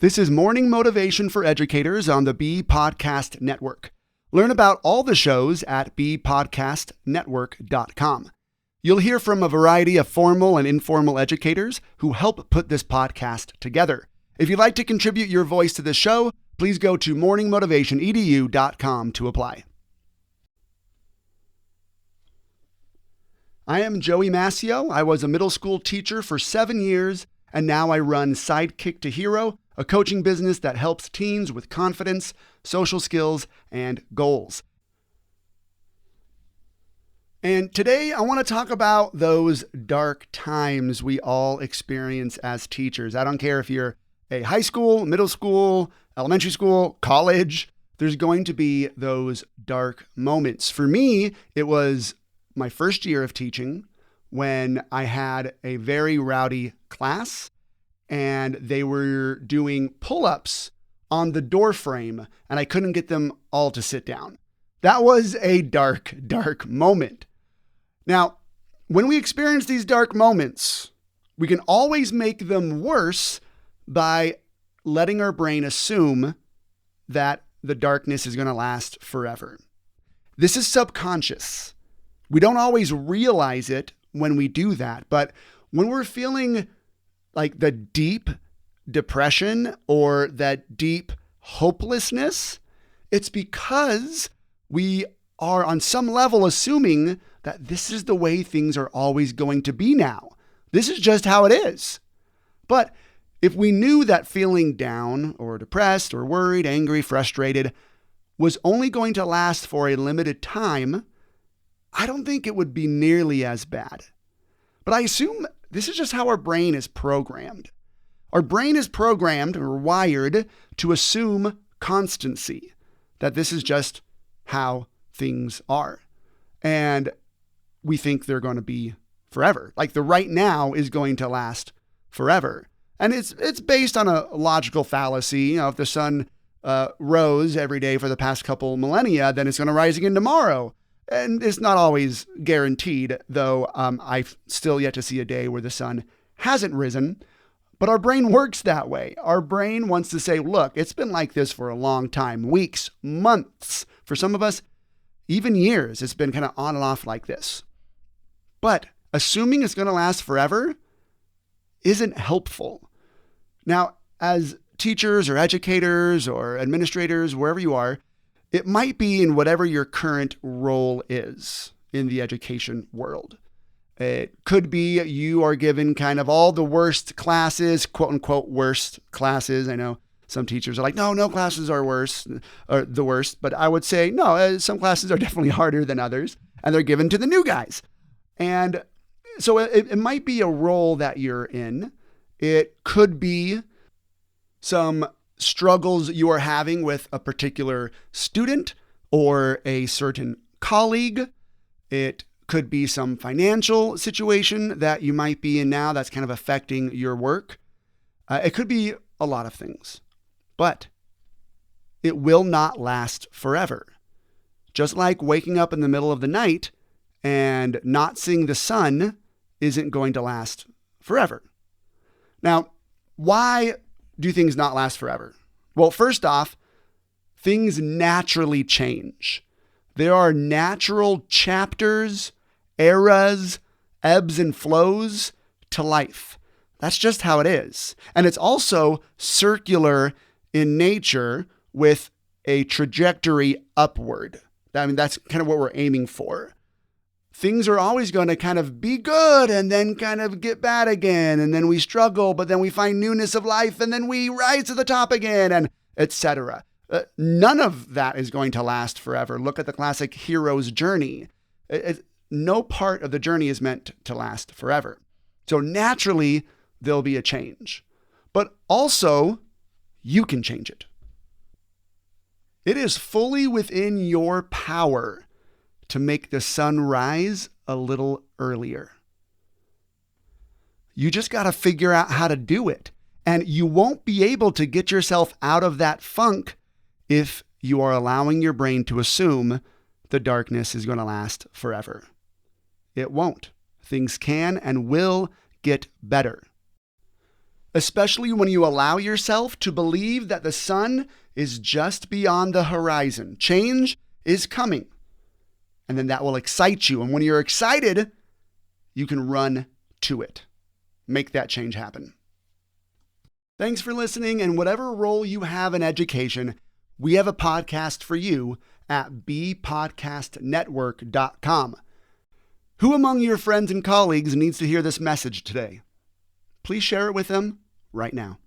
This is Morning Motivation for Educators on the Bee Podcast Network. Learn about all the shows at beepodcastnetwork.com. You'll hear from a variety of formal and informal educators who help put this podcast together. If you'd like to contribute your voice to the show, please go to morningmotivationedu.com to apply. I am Joey Mascio. I was a middle school teacher for 7 years, and now I run Sidekick to Hero, a coaching business that helps teens with confidence, social skills, and goals. And today I want to talk about those dark times we all experience as teachers. I don't care if you're a high school, middle school, elementary school, college, there's going to be those dark moments. For me, it was my first year of teaching when I had a very rowdy class and they were doing pull-ups on the door frame and I couldn't get them all to sit down. That was a dark, dark moment. Now, when we experience these dark moments, we can always make them worse by letting our brain assume that the darkness is going to last forever. This is subconscious. We don't always realize it when we do that, but when we're feeling like the deep depression or that deep hopelessness, it's because we are on some level assuming that this is the way things are always going to be now. This is just how it is. But if we knew that feeling down or depressed or worried, angry, frustrated was only going to last for a limited time, I don't think it would be nearly as bad. But I assume this is just how our brain is programmed. Our brain is programmed or wired to assume constancy, that this is just how things are. And we think they're going to be forever. Like the right now is going to last forever. And it's based on a logical fallacy. You know, if the sun rose every day for the past couple millennia, then it's going to rise again tomorrow. And it's not always guaranteed, though I've still yet to see a day where the sun hasn't risen. But our brain works that way. Our brain wants to say, look, it's been like this for a long time, weeks, months. For some of us, even years, it's been kind of on and off like this. But assuming it's going to last forever isn't helpful. Now, as teachers or educators or administrators, wherever you are, it might be in whatever your current role is in the education world. It could be you are given kind of all the worst classes, quote unquote, worst classes. I know some teachers are like, no classes are worse or the worst. But I would say, no, some classes are definitely harder than others and they're given to the new guys. And so it might be a role that you're in. It could be some struggles you are having with a particular student or a certain colleague. It could be some financial situation that you might be in now that's kind of affecting your work. It could be a lot of things, but it will not last forever. Just like waking up in the middle of the night and not seeing the sun isn't going to last forever. Now, why do things not last forever? Well, first off, things naturally change. There are natural chapters, eras, ebbs and flows to life. That's just how it is. And it's also circular in nature with a trajectory upward. I mean, that's kind of what we're aiming for. Things are always going to kind of be good and then kind of get bad again. And then we struggle, but then we find newness of life and then we rise to the top again, and etc. None of that is going to last forever. Look at the classic hero's journey. No part of the journey is meant to last forever. So naturally, there'll be a change. But also, you can change it. It is fully within your power to make the sun rise a little earlier. You just got to figure out how to do it. And you won't be able to get yourself out of that funk if you are allowing your brain to assume the darkness is going to last forever. It won't. Things can and will get better. especially when you allow yourself to believe that the sun is just beyond the horizon. Change is coming. And then that will excite you. And when you're excited, you can run to it. Make that change happen. Thanks for listening. And whatever role you have in education, we have a podcast for you at bpodcastnetwork.com. Who among your friends and colleagues needs to hear this message today? Please share it with them right now.